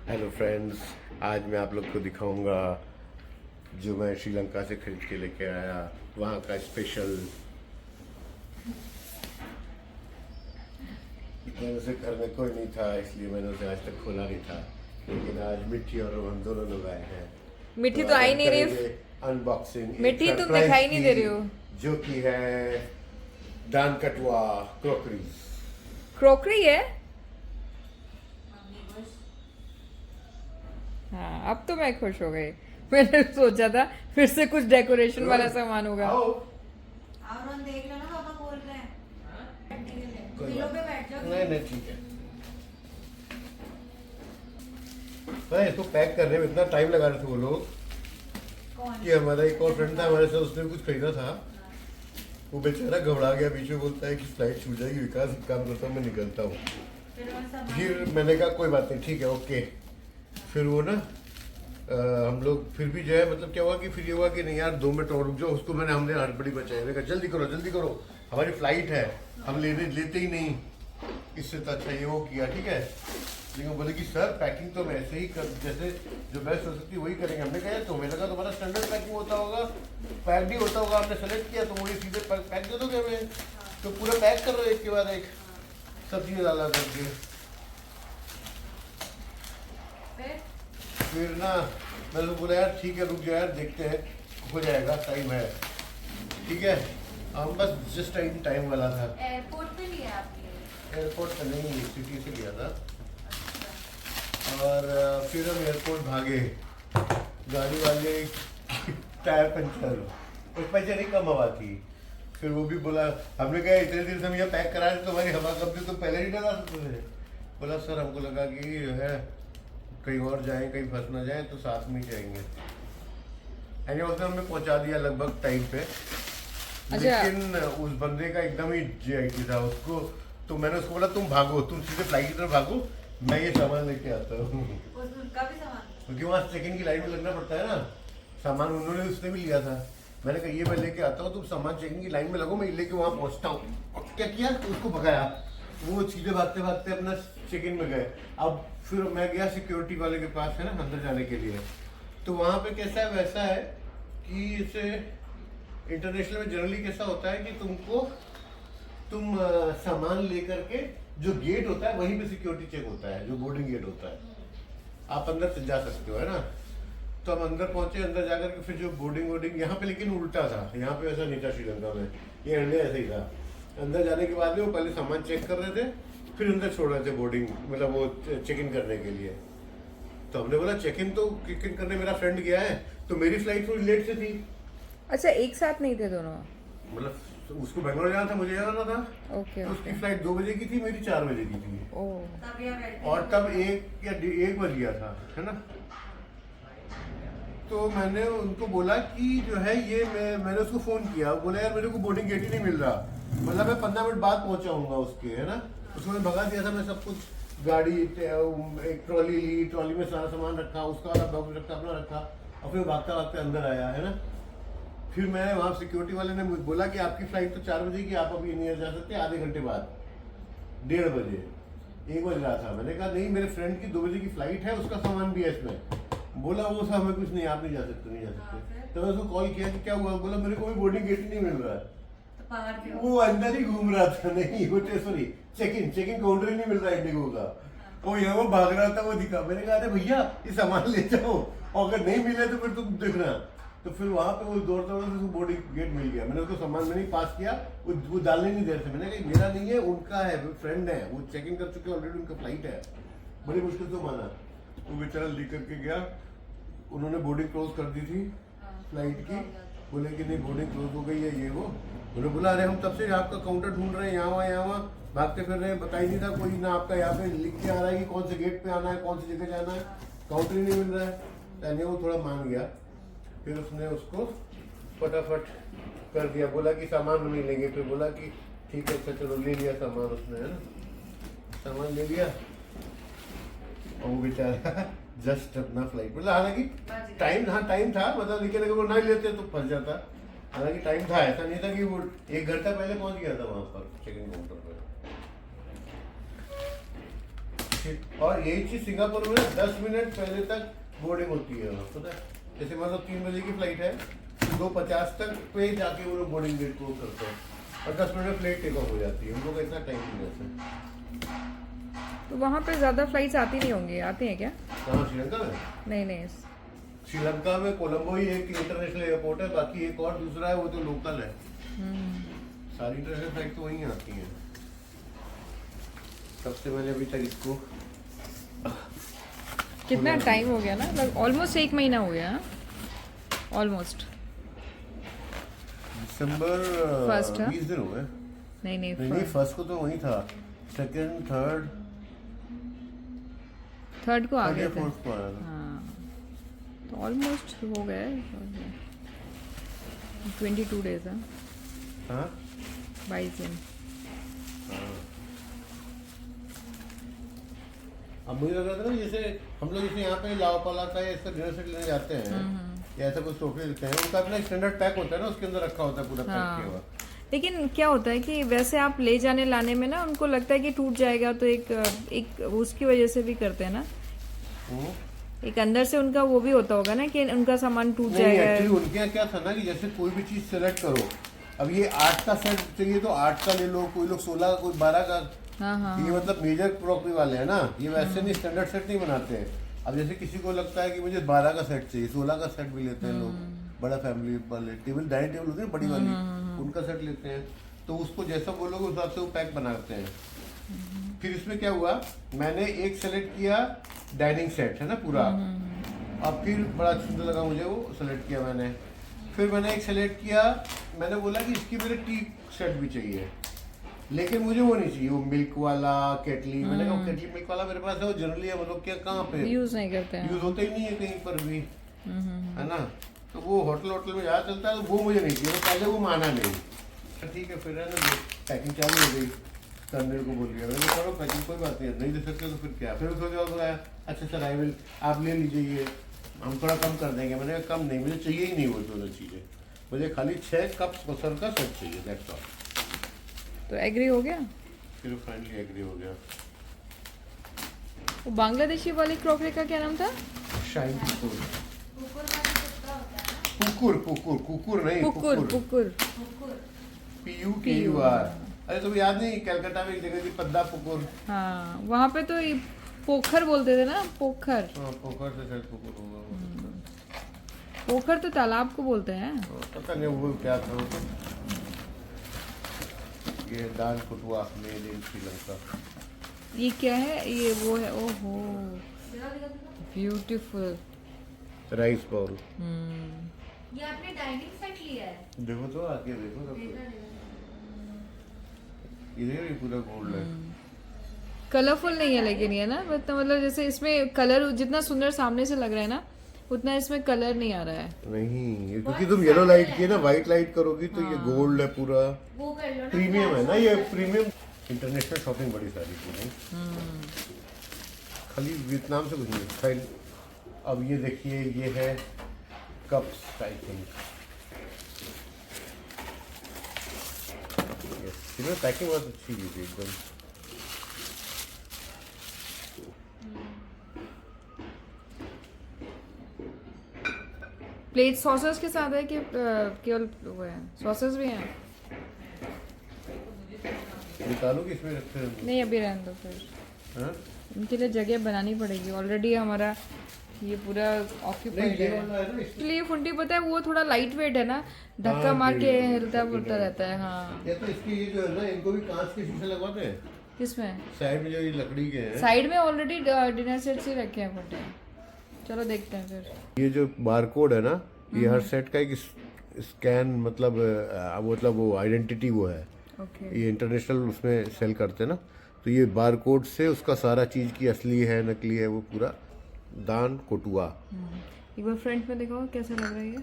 Hello friends, आज मैं आप लोग को दिखाऊंगा जो मैं श्रीलंका से खरीद के लेके आया, वहाँ का स्पेशल। मैंने उसे घर में कोई नहीं था, इसलिए मैंने उसे आज तक खोला नहीं था, लेकिन आज मिट्टी और रोहन दोनों लोग आए हैं। मिट्टी तो आज आ ही हम नहीं रही। करेंगे अनबॉक्सिंग। मिट्टी तुम दिखाई नहीं दे रही हो। जो कि है दान कटवा क्रॉकरीज। क्रोकरी है। हाँ, अब तो मैं खुश हो गई। मैंने सोचा था फिर से कुछ डेकोरेशन वाला सामान होगा। आओ। और देख लो ना, पापा बोल रहे हैं बैठने के लिए। कोई पिलो बात पे बैठ जाओ। नहीं ठीक है। भाई इसको पैक करने में इतना टाइम लगा रहे थे वो लोग कौन? कि हमारा एक और फ्रेंड था हमारे साथ, उसने कुछ खरीदा था। वो बेचारा घबरा गया, बीच में बोलता है कि फ्लाइट छूट जाएगी, विकास एक काम करता हूँ मैं निकलता हूँ। फिर वो सब फिर मैंने कहा कोई बात नहीं, ठीक है ओके। फिर वो ना हम लोग फिर भी जो है, मतलब क्या हुआ कि फिर ये हुआ कि नहीं यार 2 मिनट और रुक जाओ। उसको हमने हड़बड़ी बचाई, मैंने कहा जल्दी करो हमारी फ्लाइट है, हम लेते ही नहीं, इससे तो अच्छा ये वो किया, ठीक है। लेकिन वो बोले कि सर पैकिंग तो हम ऐसे ही कर, जैसे जो बेस्ट हो सकती है वही करेंगे। हमने कहा तो हमें लगा तुम्हारा स्टैंडर्ड पैकिंग होता होगा, पैक भी होता होगा, आपने सेलेक्ट किया तो वही सीधे पैक दे दोगे हमें। तो पूरा पैक कर रहे हो एक के बाद एक, सब चीज़ डाला करके। फिर ना मैंने बोला यार ठीक है रुक जाओ यार, देखते हैं हो जाएगा, टाइम है, ठीक है। हम बस जस्ट टाइम वाला था। एयरपोर्ट पे लिया आपने? एयरपोर्ट से नहीं, सिटी से लिया था। और फिर हम एयरपोर्ट भागे, गाड़ी वाले टायर पंचर, उस पंचर ही कम हवा थी। फिर वो भी बोला, हमने कहा इतने दिन से हम यहाँ पैक करा रहे तो हमारी हवा कम थी, तो पहले ही डरा सकते थे। बोला सर हमको लगा कि जो है कहीं और जाएं, कहीं फंस ना जाए, तो साथ में ही जाएंगे। यानी उसने हमें पहुंचा दिया लगभग टाइम पे। लेकिन उस बंदे का एकदम ही जीआईटी था उसको। तो मैंने उसको बोला तुम भागो, तुम सीधे फ्लाइट की तरफ भागो, मैं ये सामान लेके आता हूँ। उसका भी सामान? क्योंकि वहाँ चेक इन की लाइन में लगना पड़ता है ना। सामान उन्होंने उसने भी लिया था। मैंने कहा ये मैं लेके आता हूँ, तुम सामान चेक इन की लाइन में लगो, मैं लेके वहाँ पहुँचता हूँ। क्या किया, तो उसको भगाया, वो सीधे भागते भागते अपना चेक इन में गए। अब फिर मैं गया सिक्योरिटी वाले के पास, है ना, अंदर जाने के लिए। तो वहाँ पे कैसा है, वैसा है कि इसे इंटरनेशनल में जनरली कैसा होता है कि तुम सामान लेकर के जो गेट होता है वहीं पे सिक्योरिटी चेक होता है, जो बोर्डिंग गेट होता है, आप अंदर से जा सकते हो, है ना। तो हम अंदर पहुंचे, अंदर जाकर के फिर जो बोर्डिंग यहाँ पे लेकिन उल्टा था, यहाँ पे ऐसा नहीं था श्रीलंका में, ये इंडिया ऐसे ही था। अंदर जाने के बाद में वो पहले सामान चेक कर रहे थे, फिर अंदर छोड़ रहे थे बोर्डिंग, मतलब वो चेक इन करने के लिए। तो हमने बोला चेक इन करने मेरा फ्रेंड गया है, तो मेरी फ्लाइट थोड़ी लेट से थी। अच्छा, एक साथ नहीं थे दोनों? मतलब उसको बेंगलोर जाना था, मुझे जाना था। ओके तो उसकी फ्लाइट 2 बजे की थी, मेरी 4 बजे की थी। ओह, तब यहाँ बैठते और तब 1 बज गया था, है ना। तो मैंने उनको बोला कि जो है ये मैंने उसको फोन किया, बोला यार मेरे को बोर्डिंग गेट ही नहीं मिल रहा, मतलब मैं 15 मिनट बाद पहुंचाऊंगा उसके, है ना। उसको मैं भगा दिया था, मैं सब कुछ गाड़ी, एक ट्रॉली ली, ट्रॉली में सारा सामान रखा, उसका वाला बॉक्स रखा, अपना रखा, और फिर भागता भागते अंदर आया, है ना। फिर मैं वहाँ सिक्योरिटी वाले ने मुझे बोला कि आपकी फ्लाइट तो 4 बजे की, आप अभी नहीं जा सकते, आधे घंटे बाद, 1:30 बजे, 1 बज रहा था। मैंने कहा नहीं मेरे फ्रेंड की 2 बजे की फ्लाइट है, उसका सामान भी है इसमें। बोला वो सब हमें कुछ नहीं, आप नहीं जा सकते। तो मैं उसको कॉल किया कि क्या हुआ, बोला मेरे को भी बोर्डिंग गेट ही नहीं मिल रहा है। तो पहाड़ पे वो अंदर ही घूम रहा था, नहीं वो सॉरी चेक इन काउंटर ही नहीं मिल रहा इंडिगो का। वो यहाँ वो भाग रहा था, वो दिखा। मैंने कहा अरे भैया ये सामान ले जाओ, और अगर नहीं मिले तो फिर तुम देखना। तो फिर वहाँ पे वो दौड़ता उसको बोर्डिंग गेट मिल गया। मैंने उसको सामान में नहीं पास किया, वो डालने नहीं दे रहे थे। मैंने कहा मेरा नहीं है, उनका है, वो फ्रेंड है, वो चेक इन कर चुके ऑलरेडी, उनका फ्लाइट है। बड़ी मुश्किल से माना, वो बेचारा लेकर के गया। उन्होंने बोर्डिंग क्लोज कर दी थी फ्लाइट की, बोले कि नहीं बोर्डिंग क्लोज हो गई है, ये वो। उन्होंने बोला अरे हम तब से आपका काउंटर ढूंढ रहे हैं, यहाँ वहाँ भागते फिर रहे हैं, बता ही नहीं था कोई, ना आपका यहाँ पे लिख के आ रहा है कि कौन से गेट पे आना है, कौन सी जगह जाना है, काउंटर ही नहीं मिल रहा है। यानी वो थोड़ा मान गया, फिर उसने उसको फटाफट कर दिया, बोला कि सामान नहीं लेंगे। फिर बोला कि ठीक है अच्छा चलो, ले लिया सामान उसने, है ना, सामान ले लिया। और वो बेचारा जस्ट अपना फ्लाइट, मतलब हालांकि टाइम था, मतलब लेकिन अगर वो ना लेते तो फंस जाता। हालांकि टाइम था, ऐसा नहीं था कि वो 1 घंटा पहले पहुंच गया था वहां पर चेक इन काउंटर पर। और यही चीज सिंगापुर में 10 मिनट पहले तक बोर्डिंग होती है वहाँ, पता है? जैसे मतलब 3 बजे की फ्लाइट है, 2:50 तक पे जाके वो लोग बोर्डिंग गेट क्लोज करते हैं और 10 मिनट में फ्लाइट टेक ऑफ हो जाती है। उनको का इतना टाइम नहीं रहता। तो वहाँ पे ज्यादा फ्लाइट्स आती नहीं होंगी, आती हैं क्या? कहाँ, श्रीलंका में? नहीं। श्रीलंका में कोलंबो ही एक इंटरनेशनल एयरपोर्ट है, बाकी एक और दूसरा है वो तो लोकल है। सारी इंटरनेशनल फ्लाइट तो वहीं आती हैं। सबसे मैंने अभी तक इसको कितना टाइम हो गया ना, मतलब ऑलमोस्ट 1 महीना हो गया, ऑलमोस्ट। दिसंबर First, हाँ? 20 दिन हो गए। नहीं नहीं, फर्स्ट को तो वहीं था, सेकंड थर्ड थर्ड को आ गए थे। फोर्थ को आया था। हाँ, तो ऑलमोस्ट हो गए 22 डेज। हाँ 22 दिन। अब मुझे लग रहा था ना, जैसे हम लोग जैसे यहाँ पे लाओपाला का या इसका डिनर सेट लेने जाते हैं या ऐसा कुछ टोकरी देते हैं, उनका अपना स्टैंडर्ड पैक होता है ना, उसके अंदर रखा होता है पूरा पैक हाँ। किया हुआ। लेकिन क्या होता है कि वैसे आप ले जाने लाने में ना उनको लगता है कि टूट जाएगा, तो एक उसकी वजह से भी करते हैं ना, एक अंदर से उनका वो भी होता होगा ना कि उनका सामान टूट नहीं, जाएगा। एक्चुअली उनके यहाँ क्या था ना कि जैसे कोई भी चीज सेलेक्ट करो, अब ये 8 का सेट चाहिए तो 8 का ले लो, कोई लोग 16 का, कोई 12 का। हाँ। ये मतलब मेजर क्रॉकरी वाले हैं ना, ये वैसे नहीं स्टैंडर्ड सेट नहीं बनाते हैं। अब जैसे किसी को लगता है कि मुझे 12 का सेट चाहिए, 16 का सेट भी लेते हैं लोग, बड़ा फैमिली वाले टेबल, डाइनिंग टेबल होती है बड़ी वाली, उनका सेट लेते हैं। तो उसको जैसा बोलोगे उस हिसाब से वो पैक बनाते हैं। फिर इसमें क्या हुआ, मैंने एक सेलेक्ट किया डाइनिंग सेट है ना पूरा, अब फिर बड़ा सुंदर लगा मुझे, वो सेलेक्ट किया मैंने। फिर मैंने एक सेलेक्ट किया, मैंने बोला कि इसकी मेरे टी सेट भी चाहिए, लेकिन मुझे वो नहीं चाहिए, वो मिल्क वाला केटली। मैंने कहा केटली मिल्क वाला मेरे पास है, वो जनरली हम लोग क्या कहाँ पे यूज नहीं करते हैं। यूज होता ही नहीं है कहीं पर भी, है ना। तो वो होटल में ज़्यादा चलता है, तो वो मुझे नहीं चाहिए, तो पहले वो माना नहीं। तो ठीक है, फिर है ना पैकिंग चालू हो गई, करने को बोल दिया मैंने, करो पैकिंग, कोई बात नहीं दे सकते तो फिर क्या। फिर उसके बाद बोला अच्छा सर आई विल, आप ले लीजिए, हम थोड़ा कम कर देंगे। मैंने कहा कम नहीं, मुझे चाहिए ही नहीं वो दोनों चीज़ें, मुझे खाली 6 कप बसर का सेट चाहिए, दैट्स ऑल। तो एग्री हो गया, फिर फाइनली एग्री हो गया। वो बांग्लादेशी वाली क्रॉकरी का क्या नाम था? शाइन कुकुर, कुकुर का भी कुत्ता होता है ना। कुकुर नहीं, पुकुर। PUKUR। अरे तुम्हें याद नहीं, कलकत्ता में एक जगह थी पद्दा पुकुर। हाँ, वहाँ पे तो ये पोखर बोलते थे ना, पोखर। हाँ, पोखर से शायद पुकुर होगा। पोखर तो तालाब को बोलते हैं। पता नहीं वो क्या था वो तो। ये दाल कुटुआ मेड इन श्रीलंका। ये क्या है? ये वो है, ओहो ब्यूटीफुल राइस बाउल। ये आपने डाइनिंग सेट लिया है? देखो तो आगे देखो सब देखा कुछ। देखा। इधर ये पूरा गोल्ड है। कलरफुल नहीं है लेकिन ये ना, मतलब जैसे इसमें कलर जितना सुंदर सामने से लग रहा है ना, उतना इसमें कलर नहीं आ रहा है। नहीं, ये क्योंकि तुम येलो लाइट की है ना, व्हाइट लाइट करोगी तो ये गोल्ड है पूरा, वो कर लो ना, प्रीमियम है ना ये, प्रीमियम। इंटरनेशनल शॉपिंग बड़ी सारी की, खाली वियतनाम से कुछ नहीं फाइल। अब ये देखिए, ये है कप्स आई थिंक, इसमें पैकिंग बहुत अच्छी की थी एकदम। प्लेट सॉसेस के साथ है कि केवल वो है? सॉसेस भी हैं? निकालो कि इसमें रखते हैं? नहीं, अभी रहने दो फिर, हाँ? इनके लिए जगह बनानी पड़ेगी। ऑलरेडी हमारा ये पूरा नहीं, ऑक्यूपाइड ये है। वाला है ना, इसमें इसलिए फुंटी पता है वो थोड़ा लाइट वेट है ना, धक्का मार के हिलता फुलता रहता है। हाँ, ये तो इसकी ये जो है ना, इनको भी कांच के शीशे लगवाते हैं किसमें? साइड में, जो ये लकड़ी के हैं। साइड में ऑलरेडी डिनर सेट से रखे हैं फुंटे। चलो देखते हैं फिर। ये जो बारकोड है ना, ये हर सेट का एक स्कैन, मतलब वो आइडेंटिटी वो है। ओके। ये इंटरनेशनल उसमें सेल करते हैं ना, तो ये बारकोड से उसका सारा चीज़ की असली है नकली है वो पूरा दान कोटुआ। एक बार फ्रंट में दिखाओ कैसा लग रहा है ये।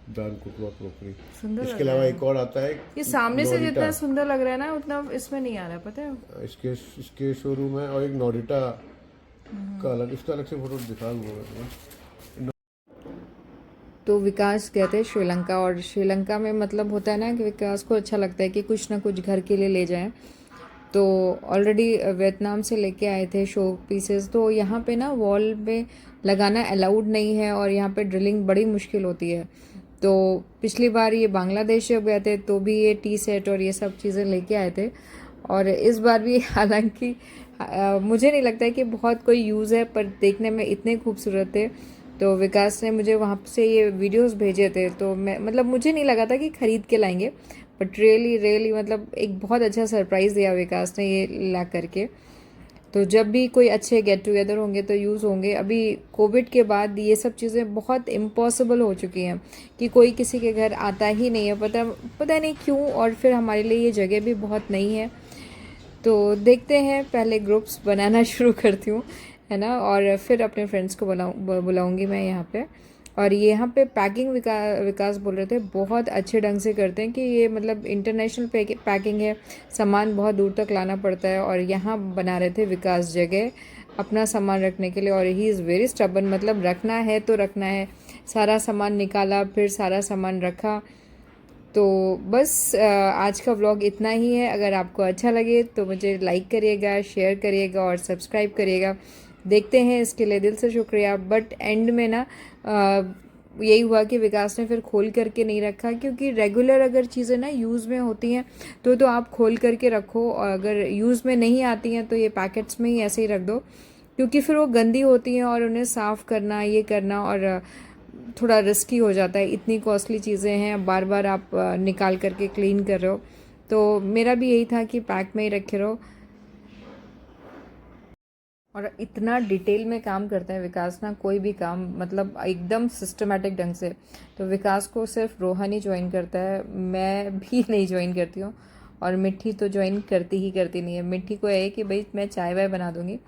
दान कोटुआ क्रॉकरी। सुंदर लग इसके रहा अलावा है। एक और आता है, ये सामने से नोरिटा। जितना सुंदर लग रहा है ना, उतना इसमें नहीं आ रहा है, पता है? इसके शोरूम है, और एक नोरिटा का अलग, इसका अलग से फोटो दिखा दूंगा। तो विकास गए थे श्रीलंका, और श्रीलंका में मतलब होता है ना कि विकास को अच्छा लगता है कि कुछ ना कुछ घर के लिए ले जाएं। तो ऑलरेडी वियतनाम से लेके आए थे शो पीसेस। तो यहाँ पे ना वॉल पे लगाना अलाउड नहीं है और यहाँ पे ड्रिलिंग बड़ी मुश्किल होती है। तो पिछली बार ये बांग्लादेश जब गए थे तो भी ये टी सेट और ये सब चीज़ें लेके आए थे, और इस बार भी हालांकि मुझे नहीं लगता है कि बहुत कोई यूज़ है, पर देखने में इतने खूबसूरत थे। तो विकास ने मुझे वहाँ से ये वीडियोस भेजे थे, तो मैं मतलब मुझे नहीं लगा था कि ख़रीद के लाएंगे, बट रियली मतलब एक बहुत अच्छा सरप्राइज़ दिया विकास ने ये ला करके। तो जब भी कोई अच्छे गेट टुगेदर होंगे तो यूज़ होंगे। अभी कोविड के बाद ये सब चीज़ें बहुत इम्पॉसिबल हो चुकी हैं कि कोई किसी के घर आता ही नहीं है, पता नहीं क्यों, और फिर हमारे लिए ये जगह भी बहुत नहीं है। तो देखते हैं, पहले ग्रुप्स बनाना शुरू करती हूँ, है ना, और फिर अपने फ्रेंड्स को बुलाऊंगी मैं यहाँ पे। और यहाँ पे पैकिंग विकास बोल रहे थे बहुत अच्छे ढंग से करते हैं कि ये मतलब इंटरनेशनल पैकिंग है, सामान बहुत दूर तक लाना पड़ता है। और यहाँ बना रहे थे विकास जगह अपना सामान रखने के लिए, और ही इज़ वेरी स्टबन, मतलब रखना है तो रखना है। सारा सामान निकाला, फिर सारा सामान रखा। तो बस आज का व्लॉग इतना ही है। अगर आपको अच्छा लगे तो मुझे लाइक करिएगा, शेयर करिएगा और सब्सक्राइब करिएगा। देखते हैं, इसके लिए दिल से शुक्रिया। बट एंड में ना यही हुआ कि विकास ने फिर खोल करके नहीं रखा, क्योंकि रेगुलर अगर चीज़ें ना यूज़ में होती हैं तो आप खोल करके रखो, और अगर यूज़ में नहीं आती हैं तो ये पैकेट्स में ही ऐसे ही रख दो, क्योंकि फिर वो गंदी होती हैं और उन्हें साफ़ करना, ये करना, और थोड़ा रिस्की हो जाता है। इतनी कॉस्टली चीज़ें हैं, बार बार आप निकाल करके क्लीन कर रहे हो। तो मेरा भी यही था कि पैक में ही रखे रहो। और इतना डिटेल में काम करता है विकास ना, कोई भी काम मतलब एकदम सिस्टमेटिक ढंग से। तो विकास को सिर्फ रोहन ही ज्वाइन करता है, मैं भी नहीं ज्वाइन करती हूँ। और मिट्टी तो ज्वाइन करती ही करती नहीं है। मिट्टी को है कि भाई मैं चाय वाय बना दूँगी।